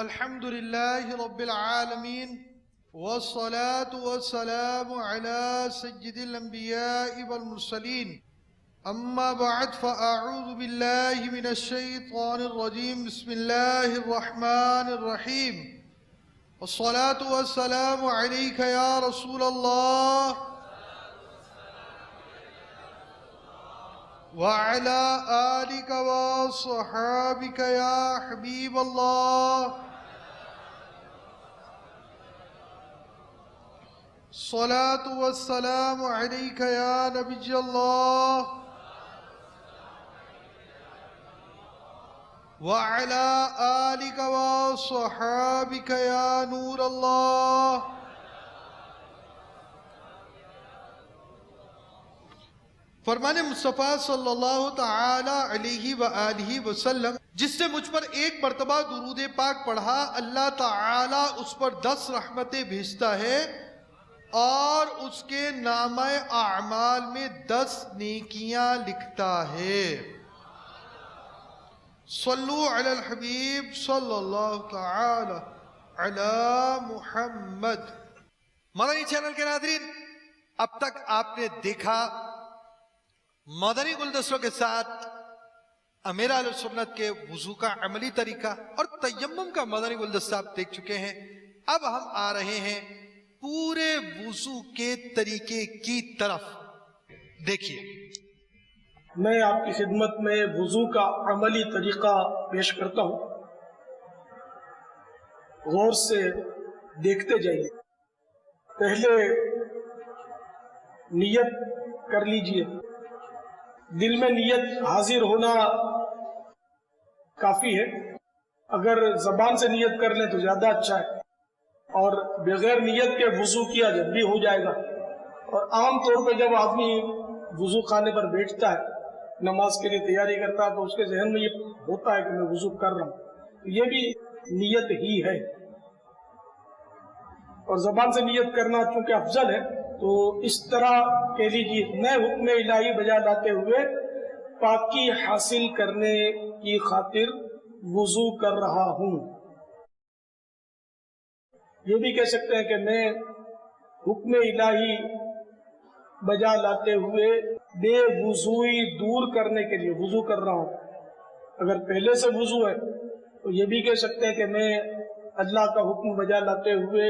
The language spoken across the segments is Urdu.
الحمد لله رب العالمين والصلاة والسلام على سيد الأنبياء والمرسلين أما بعد فأعوذ بالله من الشيطان الرجيم بسم الله الرحمن الرحيم والصلاة والسلام عليك يا رسول الله وعلى آلك وصحابك يا حبيب الله الصلاة والسلام عليك يا نبي الله وعلى آلك وصحابك يا نور الله فرمان مصطفیٰ صلی اللہ تعالی علیہ وآلہ وسلم جس نے مجھ پر ایک مرتبہ درود پاک پڑھا اللہ تعالی اس پر 10 رحمتیں بھیجتا ہے اور اس کے نامہ اعمال میں 10 نیکیاں لکھتا ہے۔ صلو علی الحبیب صلی اللہ تعالی علی محمد۔ مدنی چینل کے ناظرین، اب تک آپ نے دیکھا مدنی گلدستوں کے ساتھ امیر اہل سنت کے وضو کا عملی طریقہ اور تیمم کا مدنی گلدستہ آپ دیکھ چکے ہیں۔ اب ہم آ رہے ہیں پورے وضو کے طریقے کی طرف۔ دیکھیے، میں آپ کی خدمت میں وضو کا عملی طریقہ پیش کرتا ہوں، غور سے دیکھتے جائیے۔ پہلے نیت کر لیجئے، دل میں نیت حاضر ہونا کافی ہے، اگر زبان سے نیت کر لیں تو زیادہ اچھا ہے، اور بغیر نیت کے وضو کیا جب بھی ہو جائے گا۔ اور عام طور پہ جب آدمی وضو خانے پر بیٹھتا ہے، نماز کے لیے تیاری کرتا ہے، تو اس کے ذہن میں یہ ہوتا ہے کہ میں وضو کر رہا ہوں، یہ بھی نیت ہی ہے۔ اور زبان سے نیت کرنا چونکہ افضل ہے، تو اس طرح کہہ لیجیے، میں حکم الہی بجا لاتے ہوئے پاکی حاصل کرنے کی خاطر وضو کر رہا ہوں۔ یہ بھی کہہ سکتے ہیں کہ میں حکم الہی بجا لاتے ہوئے بے وضوئی دور کرنے کے لیے وضو کر رہا ہوں۔ اگر پہلے سے وضو ہے تو یہ بھی کہہ سکتے ہیں کہ میں اللہ کا حکم بجا لاتے ہوئے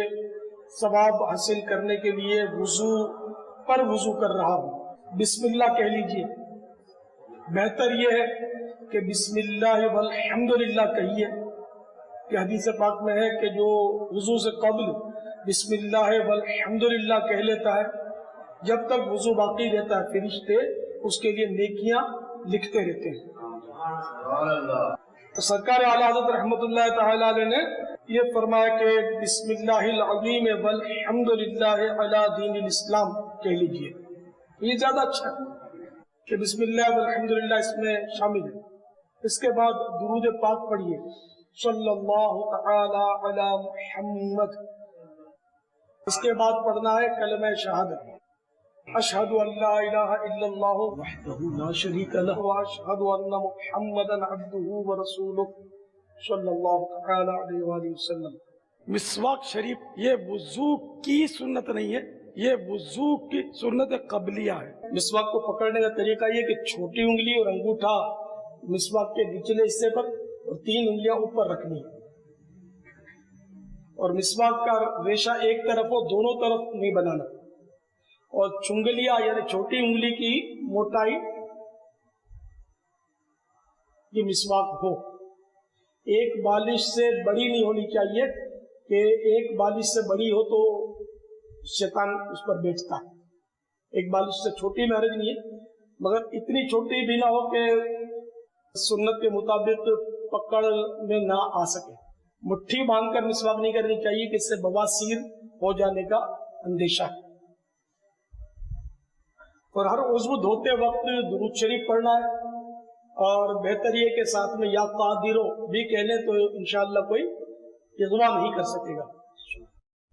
ثواب حاصل کرنے کے لیے وضو پر وضو کر رہا ہوں۔ بسم اللہ کہہ لیجئے، بہتر یہ ہے کہ بسم اللہ والحمدللہ کہیے، کہ حدیث پاک میں ہے کہ جو وضو سے قبل بسم اللہ والحمدللہ کہہ لیتا ہے، جب تک وضو باقی رہتا ہے فرشتے اس کے لیے نیکیاں لکھتے رہتے ہیں۔ تو سرکار اعلیٰ حضرت رحمت اللہ تعالی علیہ نے یہ فرمایا کہ بسم اللہ العظیم والحمدللہ علی دین الاسلام کہہ لیجئے، یہ زیادہ اچھا ہے کہ بسم اللہ والحمدللہ اس میں شامل ہے۔ اس کے بعد درود پاک پڑھیے، صلی اللہ تعالی علی محمد۔ اس کے بعد پڑھنا ہے کلمہ شہادت، اشہد ان لا الہ الا اللہ وحدہ لا شریک لہ واشہد ان محمدا عبدہ ورسولہ صلی اللہ تعالی علیہ وآلہ وسلم۔ مسواک شریف یہ وضو کی سنت نہیں ہے، یہ وضو کی سنت قبلیہ ہے۔ مسواک کو پکڑنے کا طریقہ یہ کہ چھوٹی انگلی اور انگوٹھا مسواک کے نچلے حصے پر اور 3 انگلیاں اوپر رکھنی ہے، اور مسواک کا ریشہ ایک طرف ہو، دونوں طرف نہیں بنانا، اور چنگلیاں یعنی چھوٹی انگلی کی موٹائی یہ مسواک ہو، ایک بالش سے بڑی نہیں ہونی چاہیے کہ ایک بالش سے بڑی ہو تو شیطان اس پر بیٹھتا ہے۔ ایک بالش سے چھوٹی میں حرج نہیں ہے، مگر اتنی چھوٹی بھی نہ ہو کہ سنت کے مطابق پکڑ میں نہ آ سکے۔ مٹھی باندھ کر مسواک نہیں کرنی چاہیے کہ اس سے بواسیر ہو جانے کا اندیشہ ہے۔ اور ہر عضو دھوتے وقت درود شریف پڑھنا ہے، اور بہتر یہ کہ ساتھ میں یا قادرو بھی کہہ لیں تو انشاءاللہ کوئی اغوا نہیں کر سکے گا۔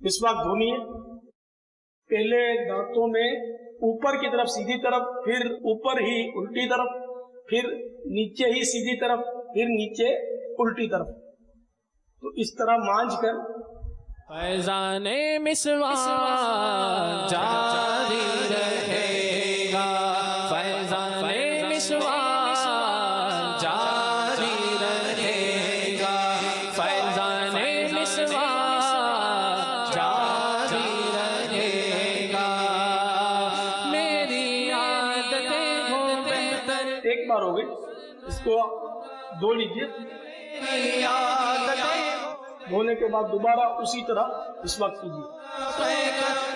مسواک دھونی ہے، پہلے دانتوں میں اوپر کی طرف سیدھی طرف، پھر اوپر ہی الٹی طرف، پھر نیچے ہی سیدھی طرف، پھر نیچے الٹی طرف، تو اس طرح مانج کر فیضان مسواک جاری رہے گا، فیضان مسواک جاری رہے گا، فیضان مسواک جاری رہے گا، میری عادتیں ہو بہتر۔ ایک بار ہو گئی، اس کو دھو لیجیے، میری عادتیں دھونے کے بعد دوبارہ اسی طرح مسواک کیجیے۔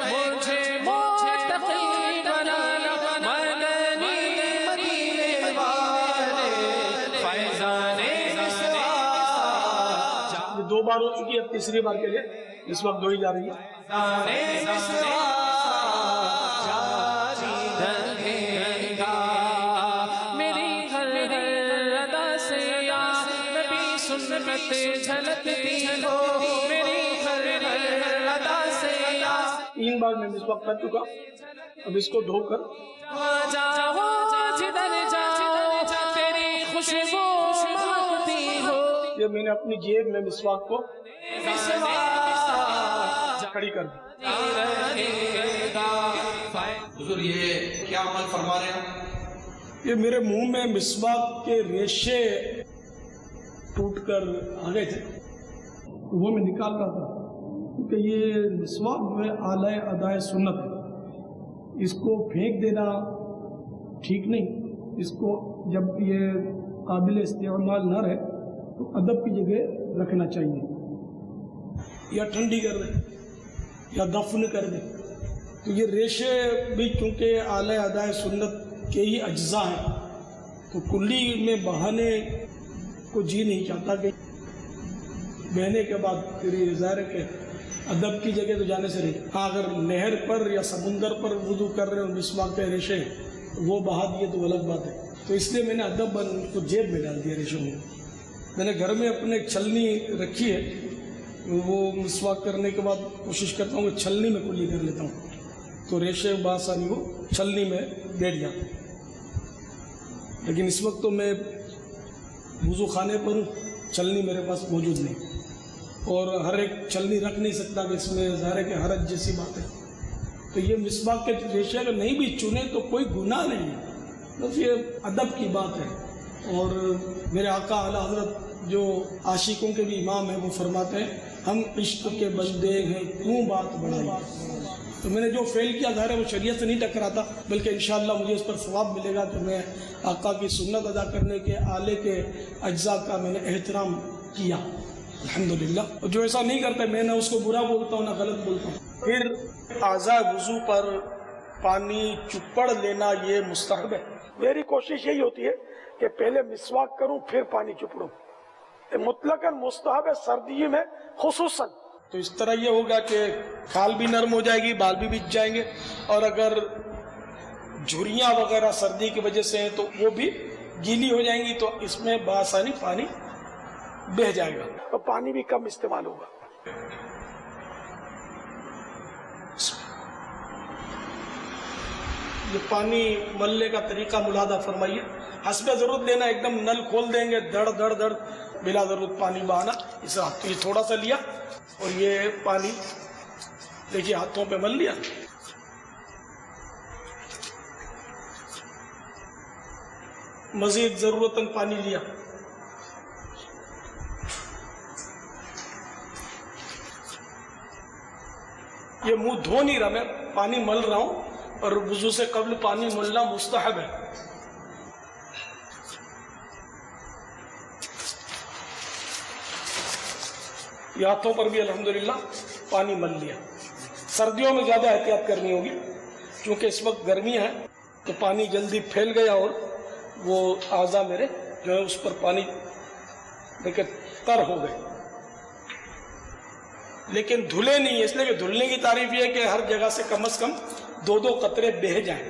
مجھے متقی بنانا مدنی مدینے والے، فیضان مسواک یہ 2 بار ہو چکی ہے، اب تیسری بار کے لیے مسواک دھوئی جا رہی ہے۔ جاری رہے گا، میری ہر ادا سے یا نبی سنت جھلکتی ہو، میری ہر ادا سے یا 3 بار میں مسواک کر چکا، اب اس کو دھو کر جاؤ جدھر جاؤ تیری خوشبو مانگتی ہو، یہ میں نے اپنی جیب میں مسواک کو کھڑی کر دی۔ حضور یہ کیا عمل فرما رہے ہیں؟ یہ میرے منہ میں مسواک کے ریشے ٹوٹ کر آ گئے تھے، وہ میں نکال رہا تھا، کیونکہ یہ مسواک جو ہے اعلی ادائے سنت ہے، اس کو پھینک دینا ٹھیک نہیں، اس کو جب یہ قابل استعمال نہ رہے تو ادب کی جگہ رکھنا چاہیے، یا ٹھنڈی کر دیں یا دفن کر دیں۔ تو یہ ریشے بھی چونکہ اعلی ادائے سنت کے ہی اجزاء ہیں، تو کلی میں بہانے کو جی نہیں چاہتا کہ بہنے کے بعد پھر یہ ظاہر ہے کہ ادب کی جگہ تو جانے سے رہی۔ ہاں اگر نہر پر یا سمندر پر وضو کر رہے ہوں مسواک کے ریشے وہ بہا دیے تو الگ بات ہے، تو اس لیے میں نے ادب کو جیب میں ڈال دیا ریشوں میں۔ میں نے گھر میں اپنے ایک چھلنی رکھی ہے، وہ مسواک کرنے کے بعد کوشش کرتا ہوں کہ چھلنی میں کلی کر لیتا ہوں، تو ریشے بآسانی وہ چھلنی میں بیٹھ جاتے ہیں۔ لیکن اس وقت تو میں وضو خانے پر ہوں، چھلنی میرے پاس موجود نہیں، اور ہر ایک چھلنی رکھ نہیں سکتا کہ اس میں ظاہر ہے کہ حرج جیسی بات ہے۔ تو یہ مسواک کے ریشے اگر نہیں بھی چنے تو کوئی گناہ نہیں ہے، بس یہ ادب کی بات ہے۔ اور میرے آقا اعلیٰ حضرت جو عاشقوں کے بھی امام ہیں وہ فرماتے ہیں ہم عشق کے بندے ہیں کیوں بات بڑھائی۔ تو میں نے جو فعل کیا ظاہر ہے وہ شریعت سے نہیں ٹکراتا، بلکہ انشاءاللہ مجھے اس پر ثواب ملے گا کہ میں آقا کی سنت ادا کرنے کے آلے کے اجزاء کا میں نے احترام کیا الحمدللہ۔ اور جو ایسا نہیں کرتا میں نہ اس کو برا بولتا ہوں نہ غلط بولتا ہوں۔ پھر اعضاء وضو پر پانی چپڑ لینا یہ مستحب ہے۔ میری کوشش یہی ہوتی ہے کہ پہلے مسواک کروں پھر پانی چپڑوں، مطلقاً مستحب ہے سردی میں خصوصاً۔ تو اس طرح یہ ہوگا کہ کھال بھی نرم ہو جائے گی، بال بھی بچ جائیں گے، اور اگر جھریاں وغیرہ سردی کی وجہ سے ہیں تو وہ بھی گیلی ہو جائیں گی، تو اس میں بآسانی پانی بہہ جائے گا اور پانی بھی کم استعمال ہوگا۔ یہ پانی ملنے کا طریقہ ملاحظہ فرمائیے، حسب ضرورت لینا، ایک دم نل کھول دیں گے دڑ دڑ دڑ بلا ضرورت پانی بہانا، اس ہاتھ یہ تھوڑا سا لیا اور یہ پانی دیکھیے ہاتھوں پہ مل لیا، مزید ضرورتاً پانی لیا، یہ منہ دھو نہیں رہا، میں پانی مل رہا ہوں، اور وضو سے قبل پانی ملنا مستحب ہے۔ یہ ہاتھوں پر بھی الحمدللہ پانی مل لیا۔ سردیوں میں زیادہ احتیاط کرنی ہوگی کیونکہ اس وقت گرمی ہے تو پانی جلدی پھیل گیا اور وہ اعضاء میرے جو ہے اس پر پانی دیکھیں تر ہو گئے، لیکن دھلے نہیں ہے، اس لیے کہ دھلنے کی تعریف یہ ہے کہ ہر جگہ سے کم از کم 2 قطرے بہہ جائیں۔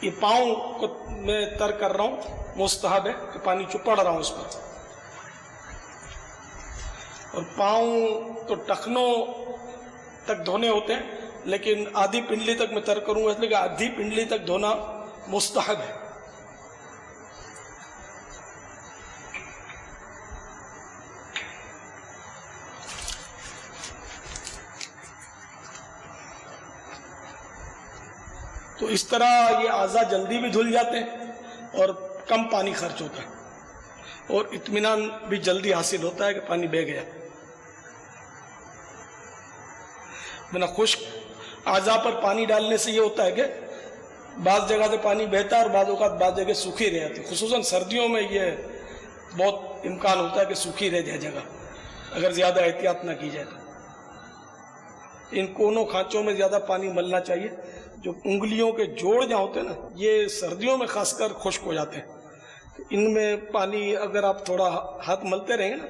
یہ پاؤں کو میں تر کر رہا ہوں، مستحب ہے کہ پانی چپڑ رہا ہوں اس پر، اور پاؤں تو ٹخنوں تک دھونے ہوتے ہیں، لیکن آدھی پنڈلی تک میں تر کروں گا، اس لیے کہ آدھی پنڈلی تک دھونا مستحب ہے۔ تو اس طرح یہ اعضاء جلدی بھی دھل جاتے ہیں اور کم پانی خرچ ہوتا ہے اور اطمینان بھی جلدی حاصل ہوتا ہے کہ پانی بہہ گیا. بنا خشک اعضاء پر پانی ڈالنے سے یہ ہوتا ہے کہ بعض جگہ سے پانی بہتا ہے اور بعض اوقات بعض جگہ سوکھی رہ جاتی ہے. خصوصاً سردیوں میں یہ بہت امکان ہوتا ہے کہ سوکھی رہ جائے جگہ اگر زیادہ احتیاط نہ کی جائے. ان کونوں کھانچوں میں زیادہ پانی ملنا چاہیے. جو انگلیوں کے جوڑ جہاں ہوتے ہیں نا یہ سردیوں میں خاص کر خشک ہو جاتے ہیں. ان میں پانی اگر آپ تھوڑا ہاتھ ملتے رہیں گے نا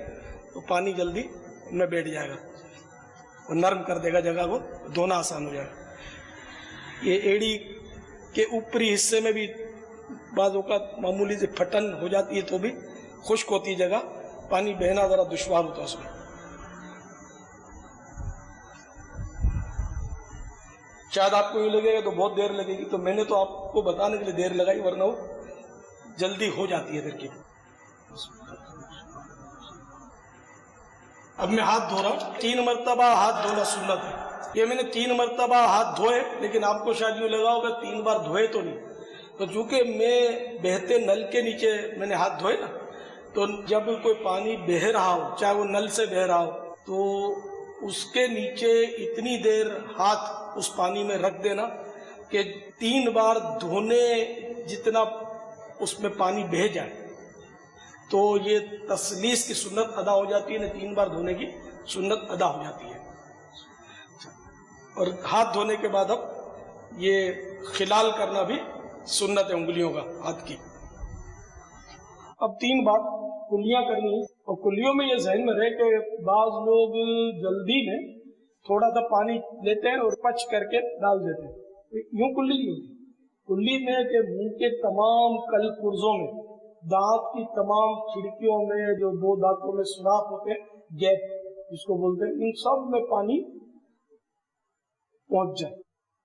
تو پانی جلدی ان میں بیٹھ جائے گا اور نرم کر دے گا جگہ کو, دھونا آسان ہو جائے گا. یہ ایڑی کے اوپری حصے میں بھی بعض اوقات معمولی سے پھٹن ہو جاتی ہے تو بھی خشک ہوتی ہے جگہ, پانی بہنا ذرا دشوار ہوتا ہے اس میں. شاید آپ کو یہ لگے گا تو بہت دیر لگے گی, تو میں نے تو آپ کو بتانے کے لیے دیر لگائی ورنہ وہ جلدی ہو جاتی ہے ترکیب. اب میں ہاتھ دھو رہا ہوں. 3 مرتبہ ہاتھ دھونا سنت ہے. یہ میں نے 3 مرتبہ ہاتھ دھوئے, لیکن آپ کو شاید یہ لگا ہوگا 3 بار دھوئے تو نہیں. تو چونکہ میں بہتے نل کے نیچے میں نے ہاتھ دھوئے نا, تو جب کوئی پانی بہہ رہا ہو چاہے وہ نل سے بہہ رہا ہو تو اس کے نیچے اتنی دیر ہاتھ اس پانی میں رکھ دینا کہ 3 بار دھونے جتنا اس میں پانی بہہ جائے, تو یہ تسلیس کی سنت ادا ہو جاتی ہے. 3 بار دھونے کی سنت ادا ہو جاتی ہے. اور ہاتھ دھونے کے بعد اب یہ خلال کرنا بھی سنت ہے انگلیوں کا ہاتھ کی. اب 3 بار کلیاں کرنی ہیں, اور کلیوں میں یہ ذہن میں رہے کہ بعض لوگ جلدی میں تھوڑا سا پانی لیتے ہیں اور پچ کر کے ڈال دیتے ہیں. یوں کلی نہیں ہوتی. کلی میں کہ منہ کے تمام کل پرزوں میں, دانت کی تمام کھڑکیوں میں جو 2 دانتوں میں سوراخ ہوتے ہیں, گیپ جس کو بولتے ہیں, ان سب میں پانی پہنچ جائے.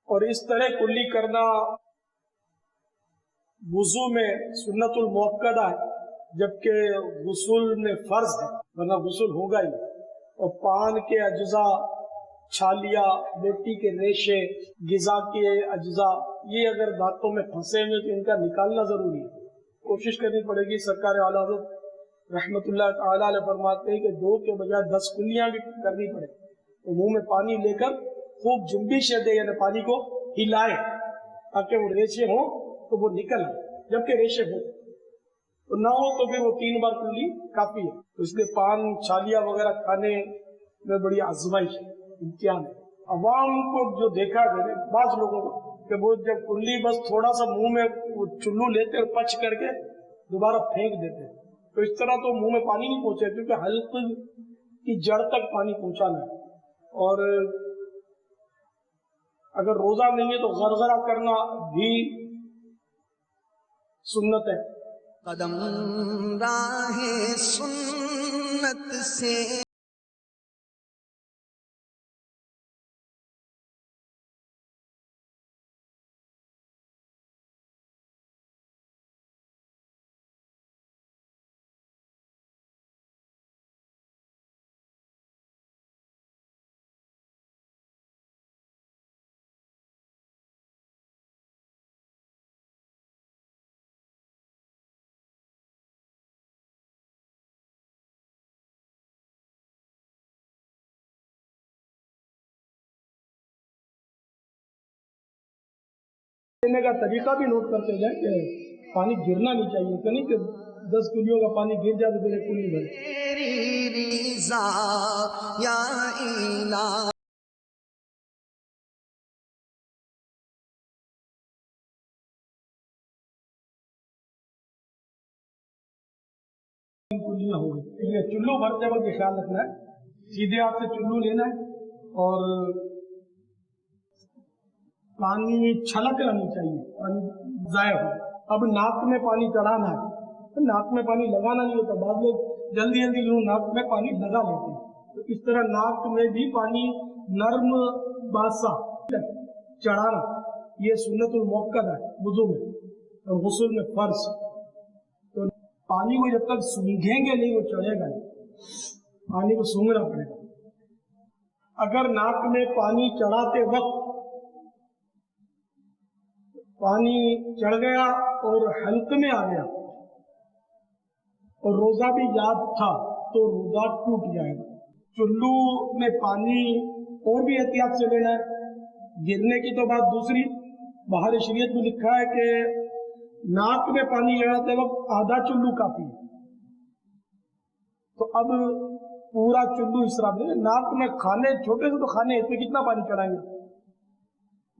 اور اس طرح کلی کرنا وضو میں سنت المؤکدہ ہے, جبکہ غسل میں فرض ہے, ورنہ غسل ہوگا ہی. اور پان کے اجزاء, چھالیا, بوٹی کے ریشے, غذا کے اجزاء, یہ اگر دانتوں میں پھنسے ہوئے تو ان کا نکالنا ضروری ہے. کوشش کرنی پڑے گی. سرکار اعلیٰ حضرت رحمت اللہ تعالیٰ علیہ فرماتے ہیں کہ 2 کے بجائے 10 کلیاں بھی کرنی پڑے. تو منہ میں پانی لے کر خوب جنبش دے, یعنی پانی کو ہلائے تاکہ وہ ریشے ہوں تو وہ نکل آئے. جبکہ ریشے ہوں تو نہ ہو تو پھر وہ 3 بار کلی کافی ہے. تو اس لیے پان, چھالیا وغیرہ کھانے میں بڑی آزمائش ہے, امتحان ہے. عوام کو جو دیکھا گیا بعض لوگوں کو کہ وہ جب کلی بس تھوڑا سا منہ میں وہ چلو لیتے اور پچ کر کے دوبارہ پھینک دیتے, تو اس طرح تو منہ میں پانی نہیں پہنچے, کیونکہ حلق کی جڑ تک پانی پہنچانا ہے. اور اگر روزہ نہیں ہے تو غرغرہ کرنا بھی سنت ہے. قدم راہ سنت سے لینے کا طریقہ بھی نوٹ کرتے جائیں کہ پانی گرنا نہیں چاہیے. تو نہیں کہ 10 کلیوں کا پانی گر جائے تو پھر ایک کلی بھرے. تیری رضا یا الہ کلیاں ہو گئی. یہ چلو بھرتے وقت یہ خیال رکھنا ہے, سیدھے ہاتھ سے چلو لینا ہے اور پانی چھلکنا نہیں چاہیے, پانی ضائع ہو. اب ناک میں پانی چڑھانا ہے, ناک میں پانی لگانا نہیں ہوتا. بعض لوگ جلدی جلدی یوں ناک میں پانی لگا لیتے ہیں. تو اس طرح ناک میں بھی پانی نرم باسا چڑھانا یہ سنت المؤکدہ ہے وضو میں اور غسل میں فرض. تو پانی کو جب تک سونگھیں گے نہیں وہ چڑھے گا نہیں, پانی کو سونگھنا پڑے گا. اگر ناک میں پانی چڑھاتے وقت پانی چڑھ گیا اور حلق میں آ گیا اور روزہ بھی یاد تھا تو روزہ ٹوٹ جائے گا. چلو میں پانی اور بھی احتیاط سے لینا ہے. گرنے کی تو بات دوسری. باہر شریعت میں لکھا ہے کہ ناک میں پانی چڑھاتے وقت آدھا چلو کافی ہے. تو اب پورا چلو اسراف نہیں. ناک میں کھانے چھوٹے سے تو کھانے اس میں کتنا پانی چڑھائیں گے؟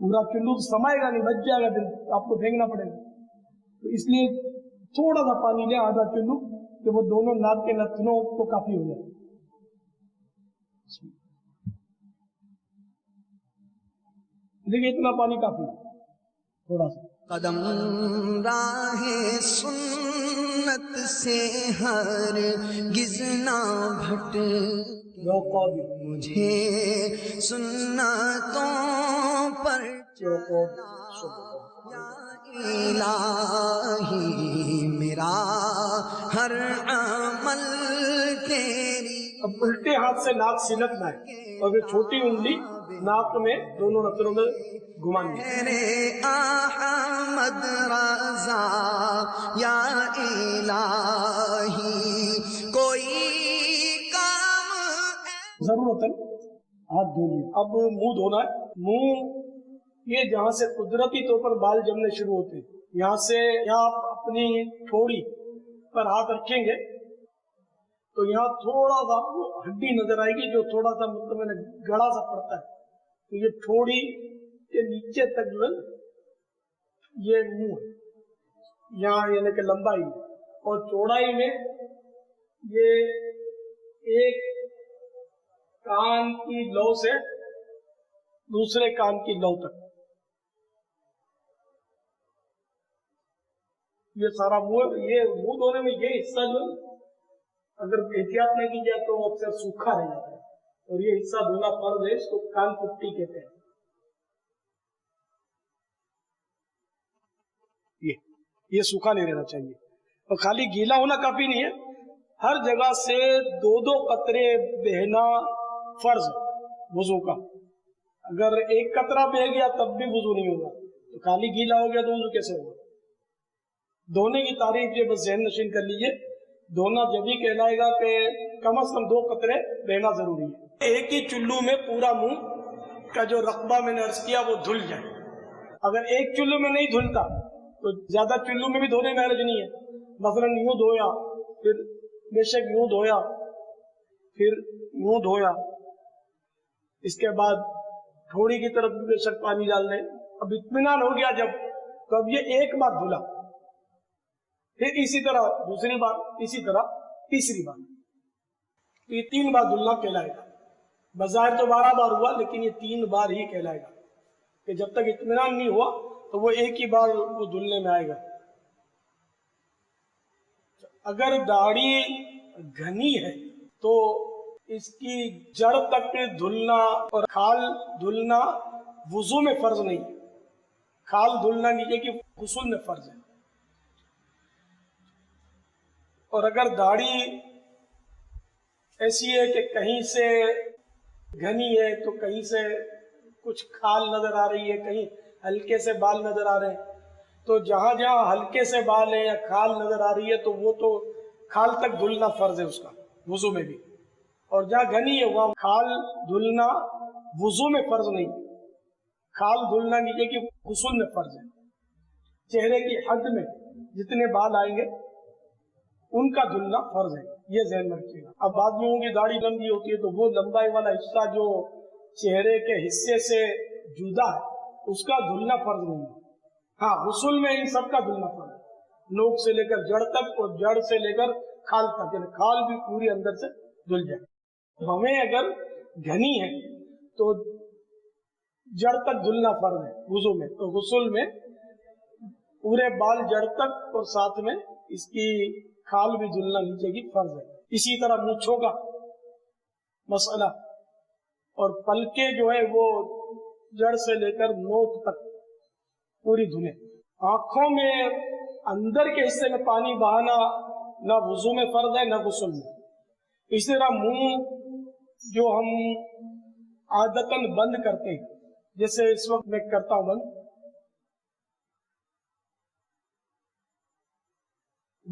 پورا چلو تو سمائے گا نہیں, بچ جائے گا, پھر آپ کو پھینکنا پڑے گا. تو اس لیے تھوڑا سا پانی لیں, آدھا چلو, کہ وہ دونوں ناک کے نتنوں کو کافی ہو جائے. دیکھیے اتنا پانی کافی ہے, تھوڑا سا. قدم راہ سنت سے ہرگز نہ بھٹ مجھے سنتوں پر چلنا یا الہی میرا ہر عمل تیری. اب الٹے ہاتھ سے ناک سلٹنا ہے اور پھر چھوٹی انگلی ناک میں دونوں نتنوں میں گھمانی ہے. میرے احمد رضا یا الہی کوئی کام ضرورت ہے ہاتھ دھو لیے. اب منہ دھونا ہے. منہ یہ جہاں سے قدرتی طور پر بال جمنے شروع ہوتے ہیں, یہاں سے آپ اپنی تھوڑی پر ہاتھ رکھیں گے تو یہاں تھوڑا سا آپ کو ہڈی نظر آئے گی جو تھوڑا سا مطلب گڑا سا پڑتا ہے. تو یہ تھوڑی کے نیچے تک جو ہے یہ منہ ہے, یہاں یعنی کہ لمبائی میں, اور چوڑائی میں یہ ایک کان کی لو سے دوسرے کان کی لو تک یہ سارا منہ. یہ منہ دھونے میں یہ حصہ جو ہے اگر احتیاط نہیں کی جائے تو اکثر سوکھا رہ جاتا ہے, اور یہ حصہ دھونا فرض ہے. اس کو کان پٹی کہتے ہیں. یہ سوکھا نہیں رہنا چاہیے, اور خالی گیلا ہونا کافی نہیں ہے, ہر جگہ سے دو دو قطرے بہنا فرض وضو کا. اگر ایک قطرہ بہ گیا تب بھی وضو نہیں ہوگا, تو خالی گیلا ہو گیا تو وضو کیسے ہوگا؟ دھونے کی تعریف یہ بس ذہن نشین کر لیجئے. دھونا جب ہی کہلائے گا کہ کم از کم 2 قطرے بہنا ضروری ہے. ایک ہی چلو میں پورا منہ کا جو رقبہ میں نے عرض کیا وہ دھل جائے. اگر ایک چلو میں نہیں دھلتا تو زیادہ چلو میں بھی دھونے میں حرج نہیں ہے. مثلاً یوں دھویا, پھر بے شک یوں دھویا, پھر یوں دھویا, اس کے بعد تھوڑی کی طرف بھی بے شک پانی ڈال دیں. اب اطمینان ہو گیا جب, تو اب یہ ایک بار دھلا, پھر اسی طرح دوسری بار, اسی طرح تیسری بار. یہ 3 بار دھلنا کہلائے گا. بظاہر تو 12 بار ہوا, لیکن یہ 3 بار ہی کہلائے گا, کہ جب تک اطمینان نہیں ہوا تو وہ ایک ہی بار وہ دھلنے میں آئے گا. اگر داڑھی گھنی ہے تو اس کی جڑ تک دھلنا اور کھال دھلنا وضو میں فرض نہیں, کھال دھلنا نیچے کی غسل میں فرض ہے. اور اگر داڑھی ایسی ہے کہ کہیں سے گھنی ہے تو کہیں سے کچھ کھال نظر آ رہی ہے, کہیں ہلکے سے بال نظر آ رہے ہیں, تو جہاں جہاں ہلکے سے بال ہیں یا کھال نظر آ رہی ہے تو وہ تو کھال تک دھلنا فرض ہے اس کا وضو میں بھی. اور جہاں گھنی ہے وہاں کھال دھلنا وضو میں فرض نہیں, کھال دھلنا نیچے کی غسل میں فرض ہے. چہرے کی حد میں جتنے بال آئیں گے ان کا دھلنا فرض ہے, یہ ذہن میں رکھیے گا. اب آدمیوں کی داڑھی لمبی ہوتی ہے تو وہ لمبائی والا حصہ جو چہرے کے حصے سے جدا ہے اس کا دھلنا فرض نہیں ہے. ہاں غسل میں ان سب کا دھلنا فرض ہے, نوک سے لے کر جڑ تک اور جڑ سے لے کر کھال تک, یعنی کھال بھی پوری اندر سے دھل جائے. ہمیں اگر گھنی ہے تو جڑ تک دھلنا فرض ہے وضو میں, تو غسل میں پورے بال جڑ تک اور ساتھ میں اس کی کھال بھی دھلنا نیچے کی فرض ہے. اسی طرح مونچھوں کا مسئلہ, اور پلکیں جو ہے وہ جڑ سے لے کر نوک تک پوری دھلے. آنکھوں میں اندر کے حصے میں پانی بہانا نہ وضو میں فرض ہے نہ غسل میں. اسی طرح منہ جو ہم عادتاً بند کرتے ہیں, جیسے اس وقت میں کرتا ہوں بند,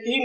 3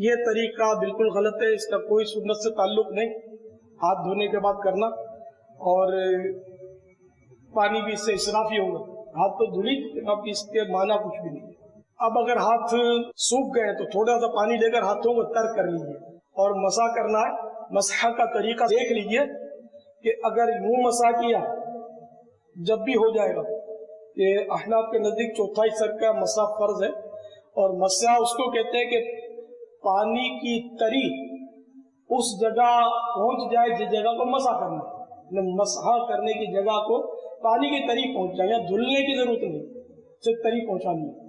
یہ طریقہ بالکل غلط ہے، اس کا کوئی سنت سے تعلق نہیں، ہاتھ دھونے کے بعد کرنا، اور پانی بھی اس سے اسراف ہی ہوگا، ہاتھ تو دھلی، اب اس کے معنی کچھ بھی نہیں۔ اب اگر ہاتھ سوکھ گئے تو تھوڑا سا پانی لے کر ہاتھوں کو تر کر لیجیے اور مسح کرنا ہے۔ مسح کا طریقہ دیکھ لیجیے کہ اگر یوں مسح کیا جب بھی ہو جائے گا، کہ احناف کے نزدیک چوتھائی سر کا مسح فرض ہے، اور مسح اس کو کہتے ہیں کہ پانی کی تری اس جگہ پہنچ جائے جس جگہ کو مسح کرنا ہے، مسح کرنے کی جگہ کو پانی کی تری پہنچ جائے، یا دھلنے کی ضرورت نہیں، صرف تری پہنچانی ہے۔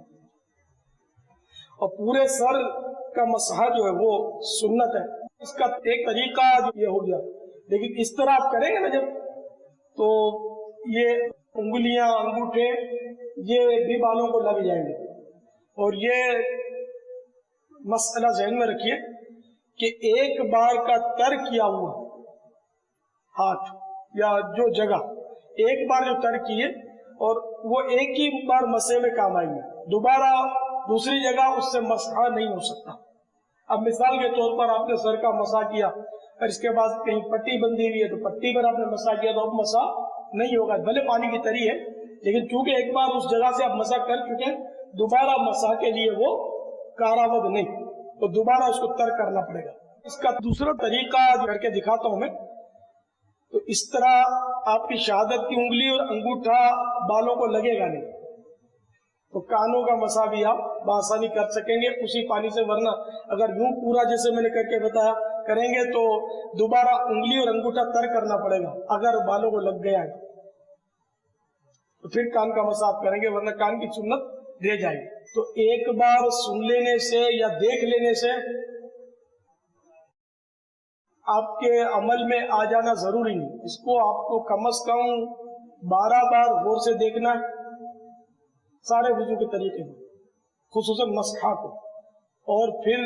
اور پورے سر کا مسح جو ہے وہ سنت ہے، اس کا ایک طریقہ یہ ہو گیا، لیکن اس طرح آپ کریں گے نا جب، تو یہ انگلیاں انگوٹھے یہ بھی بالوں کو لگ جائیں گے۔ اور یہ مسئلہ ذہن میں رکھیے کہ ایک بار کا تر کیا ہوا ہاتھ یا جو جگہ ایک بار جو تر کیے، اور وہ ایک ہی بار مسح میں کام آئیں گے، دوبارہ دوسری جگہ اس سے مسح نہیں ہو سکتا۔ اب مثال کے طور پر آپ نے سر کا مسح کیا، اور اس کے بعد کہیں پٹی بندھی ہوئی ہے تو پٹی پر آپ نے مسح کیا، تو اب مسح نہیں ہوگا، بھلے پانی کی تری ہے، لیکن چونکہ ایک بار اس جگہ سے آپ مسح کر چکے ہیں، دوبارہ مسح کے لیے وہ کارآمد نہیں، تو دوبارہ اس کو تر کرنا پڑے گا۔ اس کا دوسرا طریقہ کر کے دکھاتا ہوں میں۔ تو اس طرح آپ کی شہادت کی انگلی اور انگوٹھا بالوں کو لگے گا نہیں، تو کانوں کا مسح بھی آپ بآسانی کر سکیں گے اسی پانی سے، ورنہ اگر یوں پورا جیسے میں نے کر کے بتایا کریں گے تو دوبارہ انگلی اور انگوٹھا تر کرنا پڑے گا، اگر بالوں کو لگ گیا ہے تو پھر کان کا مسح آپ کریں گے، ورنہ کان کی سنت رہ جائے گی۔ تو ایک بار سن لینے سے یا دیکھ لینے سے آپ کے عمل میں آ جانا ضروری نہیں، اس کو آپ کو کم از کم 12 بار غور سے دیکھنا ہے، سارے وضو کے طریقے میں، خصوصاً مسح کو۔ اور پھر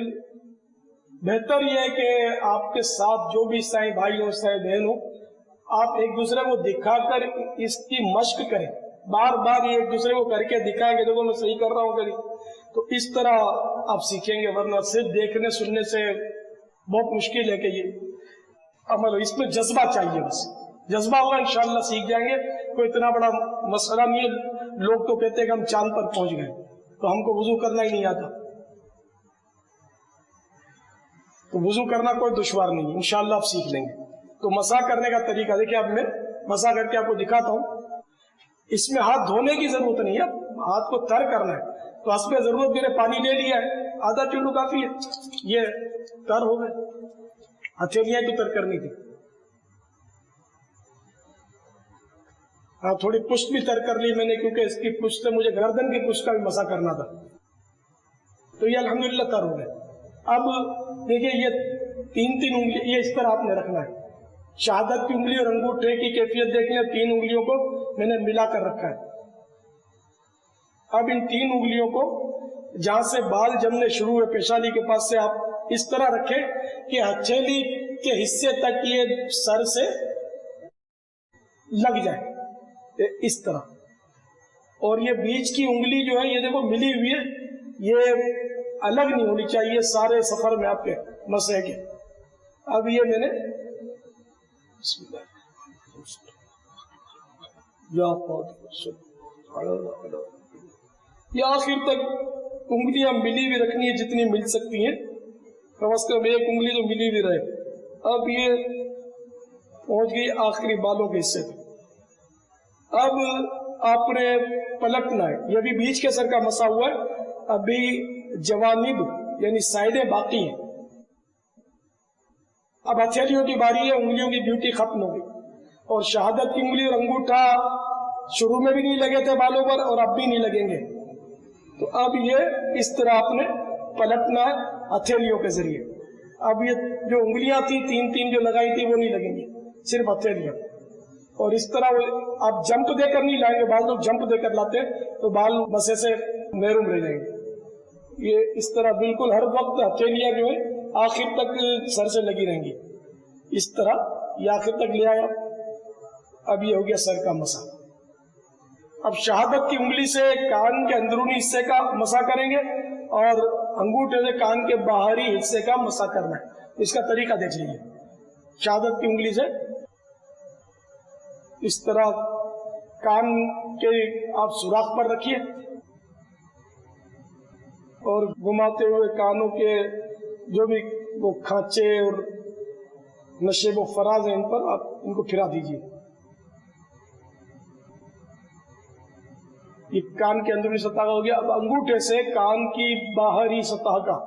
بہتر یہ ہے کہ آپ کے ساتھ جو بھی عیسائی بھائی ہو عیسائی بہن ہو، آپ ایک دوسرے کو دکھا کر اس کی مشق کریں، بار بار یہ ایک دوسرے کو کر کے دکھائیں کہ دیکھو میں صحیح کر رہا ہوں کری، تو اس طرح آپ سیکھیں گے، ورنہ صرف دیکھنے سننے سے بہت مشکل ہے کہ یہ عمل ہو۔ اس میں جذبہ چاہیے، بس جذبہ ہوگا انشاءاللہ سیکھ جائیں گے، کوئی اتنا بڑا مسئلہ نہیں ہے۔ لوگ تو کہتے ہیں کہ ہم چاند پر پہنچ گئے تو ہم کو وضو کرنا ہی نہیں آتا، تو وضو کرنا کوئی دشوار نہیں ہے، انشاءاللہ آپ سیکھ لیں گے۔ تو مسح کرنے کا طریقہ دیکھیں، اب میں مسح کر کے آپ کو دکھاتا ہوں۔ اس میں ہاتھ دھونے کی ضرورت نہیں ہے، ہاتھ کو تر کرنا ہے، تو اس پہ ضرورت میں نے پانی لے لیا ہے، آدھا چلو کافی ہے، یہ تر ہو گئے، ہتھیلیاں تو تر کرنی تھی، ہاں تھوڑی پشت بھی تر کر لی میں نے، کیونکہ اس کی پشت سے مجھے گردن کی پشت کا بھی مسح کرنا تھا، تو یہ الحمدللہ تر ہو گئے۔ اب دیکھیں یہ تین انگلی یہ اس طرح آپ نے رکھنا ہے، شہادت کی انگلی اور انگوٹھے کی کیفیت دیکھیں، 3 انگلیوں کو میں نے ملا کر رکھا ہے۔ اب ان 3 انگلیوں کو جہاں سے بال جمنے شروع ہوئے پیشانی کے پاس سے آپ اس طرح رکھیں کہ ہتھیلی کے حصے تک یہ سر سے لگ جائے، اس طرح۔ اور یہ بیچ کی انگلی جو ہے یہ دیکھو ملی ہوئی ہے، یہ الگ نہیں ہونی چاہیے سارے سفر میں آپ کے مسح کے۔ اب یہ میں نے بسم اللہ یہ آخر تک انگلیاں ملی ہوئی رکھنی ہے جتنی مل سکتی ہیں، کم از کم ایک انگلی تو ملی ہوئی رہے۔ اب یہ پہنچ گئی آخری بالوں کے حصے تک۔ اب آپ نے پلٹنا ہے، یہ بھی بیچ کے سر کا مسا ہوا ہے، ابھی جوانب یعنی سائڈیں باقی ہیں۔ اب ہتھیلیوں کی باری ہے، انگلیوں کی ڈیوٹی ختم ہو گئی، اور شہادت کی انگلی اور انگوٹھا شروع میں بھی نہیں لگے تھے بالوں پر اور اب بھی نہیں لگیں گے، تو اب یہ اس طرح آپ نے پلٹنا ہے ہتھیلیوں کے ذریعے۔ اب یہ جو انگلیاں تھی 3 جو لگائی تھی وہ نہیں لگیں گی، صرف ہتھیلیاں، اور اس طرح آپ جمپ دے کر نہیں لائیں گے، بعض لوگ جمپ دے کر لاتے تو بال مسے سے محروم رہ جائیں گے۔ یہ اس طرح بالکل ہر وقت ہتھیلیاں جو ہیں آخر تک سر سے لگی رہیں گی، اس طرح یہ آخر تک لے آیا۔ اب یہ ہو گیا سر کا مسا۔ اب شہادت کی انگلی سے کان کے اندرونی حصے کا مسا کریں گے اور انگوٹھے سے کان کے باہری حصے کا مسح کرنا ہے. اس کا طریقہ دیکھ لیجیے. شہادت کی انگلی سے اس طرح کان کے آپ سوراخ پر رکھیے اور گھماتے ہوئے کانوں کے جو بھی وہ کھانچے اور نشیب و فراز ہیں ان پر آپ ان کو پھرا دیجیے. یہ کان کے اندرونی سطح کا ہو گیا. اب انگوٹھے سے کان کی باہری سطح کا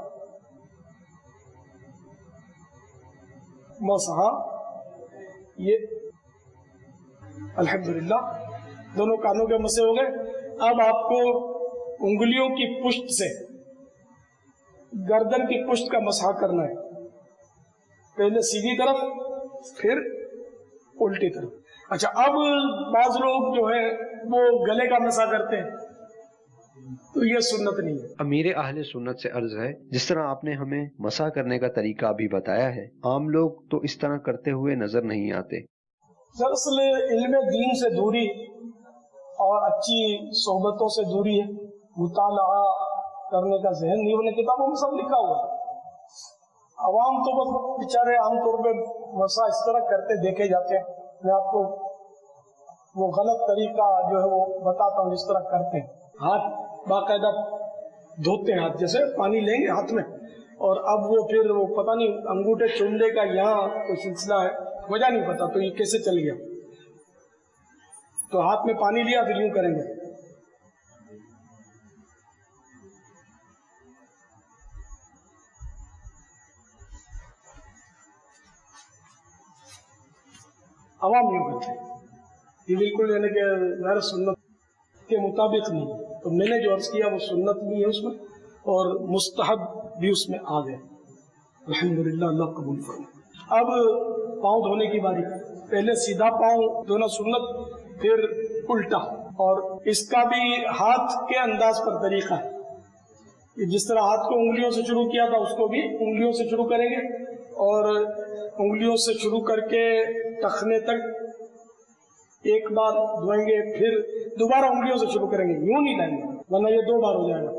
مسح. یہ الحمدللہ دونوں کانوں کے مسے ہو گئے. اب آپ کو انگلیوں کی پشت سے گردن کی پشت کا مسح کرنا ہے. پہلے سیدھی طرف پھر الٹی طرف. اچھا اب بعض لوگ جو ہے وہ گلے کا مسح کرتے ہیں تو یہ سنت نہیں ہے. امیر اہل سنت سے عرض ہے جس طرح آپ نے ہمیں مسح کرنے کا طریقہ ابھی بتایا ہے عام لوگ تو اس طرح کرتے ہوئے نظر نہیں آتے. دراصل علم دین سے دوری اور اچھی صحبتوں سے دوری ہے. مطالعہ کرنے کا ذہن نہیں ہونے. کتابوں میں سب لکھا ہوا ہے. عوام تو بس بیچارے عام طور پہ مسح اس طرح کرتے دیکھے جاتے ہیں. میں آپ کو وہ غلط طریقہ جو ہے وہ بتاتا ہوں جس طرح کرتے ہیں. ہاتھ باقاعدہ دھوتے ہیں, ہاتھ جیسے پانی لیں گے ہاتھ میں, اور اب وہ پھر وہ پتہ نہیں انگوٹھے چومنے کا یہاں کوئی سلسلہ ہے, وجہ نہیں پتا, تو یہ کیسے چل گیا. تو ہاتھ میں پانی لیا پھر یوں کریں گے. عوام یوں کرتے ہیں. یہ بالکل یعنی کہ غیر سنت کے مطابق نہیں. تو میں نے جو عرض کیا وہ سنت بھی ہے اس میں اور مستحب بھی اس میں آ گئے. الحمدللہ اللہ قبول فرمائے. اب پاؤں دھونے کی باری. پہلے سیدھا پاؤں دھونا سنت, پھر الٹا, اور اس کا بھی ہاتھ کے انداز پر طریقہ ہے. جس طرح ہاتھ کو انگلیوں سے شروع کیا تھا اس کو بھی انگلیوں سے شروع کریں گے, اور انگلیوں سے شروع کر کے ٹخنے تک ایک بار دھوئیں گے, پھر دوبارہ انگلیوں سے شروع کریں گے. یوں نہیں لائیں گے ورنہ یہ 2 بار ہو جائے گا,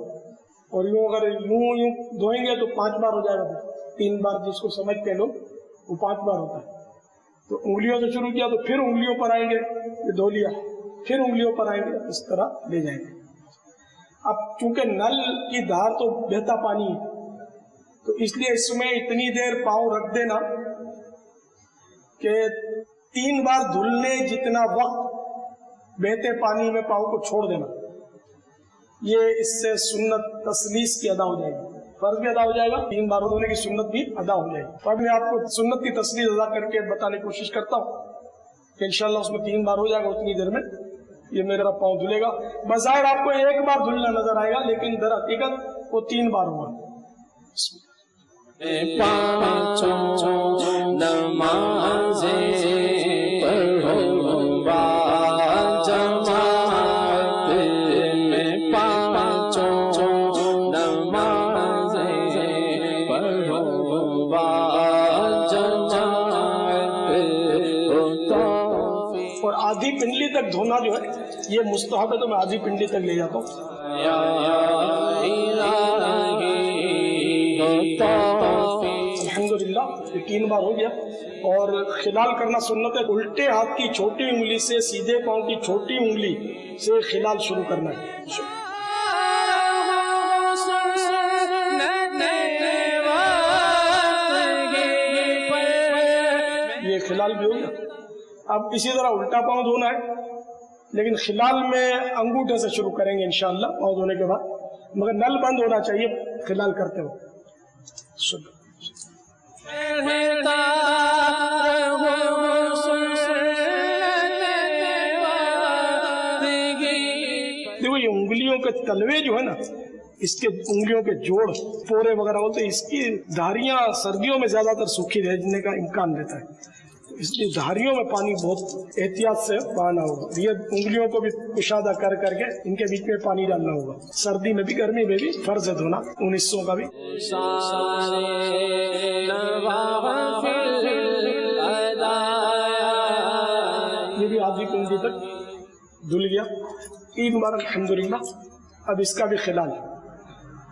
اور یوں اگر یوں دھوئیں گے تو 5 بار ہو جائے گا. 3 بار جس کو سمجھتے ہیں لوگ وہ 5 بار ہوتا ہے. تو انگلیوں سے شروع کیا تو پھر انگلیوں پر آئیں گے, یہ دھو لیا, پھر انگلیوں پر آئیں گے, اس طرح لے جائیں گے. اب چونکہ نل کی دھار تو بہتا پانی ہے تو اس لیے اس میں اتنی دیر پاؤں رکھ دینا کہ 3 بار دھلنے جتنا وقت بہتے پانی میں پاؤں کو چھوڑ دینا. یہ اس سے سنت تسلیس کی ادا ہو جائے گی, فرض بھی ادا ہو جائے گا, 3 بار دھونے کی سنت بھی ادا ہو جائے گی. تو اب میں آپ کو سنت کی تسلیس ادا کر کے بتانے کی کوشش کرتا ہوں کہ انشاءاللہ اس میں 3 بار ہو جائے گا. اتنی دیر میں یہ میرا پاؤں دھلے گا. بظاہر آپ کو 1 بار دھلنا نظر آئے گا لیکن در حقیقت وہ 3 بار ہوگا. پانچوں نمازیں پڑھو با جماعت میں, پانچوں نمازیں پڑھو با جماعت. اور آدھی پنڈلی تک دھونا جو ہے یہ مستحب ہے, تو میں آدھی پنڈلی تک لے جاتا ہوں. الحمدللہ یہ 3 بار ہو گیا. اور خلال کرنا سنت ہے. الٹے ہاتھ کی چھوٹی انگلی سے سیدھے پاؤں کی چھوٹی انگلی سے خلال شروع کرنا ہے. یہ خلال بھی ہو گیا. اب اسی طرح الٹا پاؤں دھونا ہے, لیکن خلال میں انگوٹھے سے شروع کریں گے انشاءاللہ پاؤں دھونے کے بعد, مگر نل بند ہونا چاہیے خلال کرتے ہوئے. دیکھو یہ انگلیوں کے تلوے جو ہے نا, اس کے انگلیوں کے جوڑ پورے وغیرہ ہوتے ہیں, اس کی دھاریاں سردیوں میں زیادہ تر سوکھی رہنے کا امکان رہتا ہے. اس لیے دھاریوں میں پانی بہت احتیاط سے بہانا ہوگا. یہ انگلیوں کو بھی کشادہ کر کر کے ان کے بیچ میں پانی ڈالنا ہوگا. سردی میں بھی گرمی میں بھی فرض ہے دھونا ان حصوں کا بھی. یہ بھی آدھی کنڈی تک دھل گیا. 3 بار الحمدللہ. اب اس کا بھی خلال.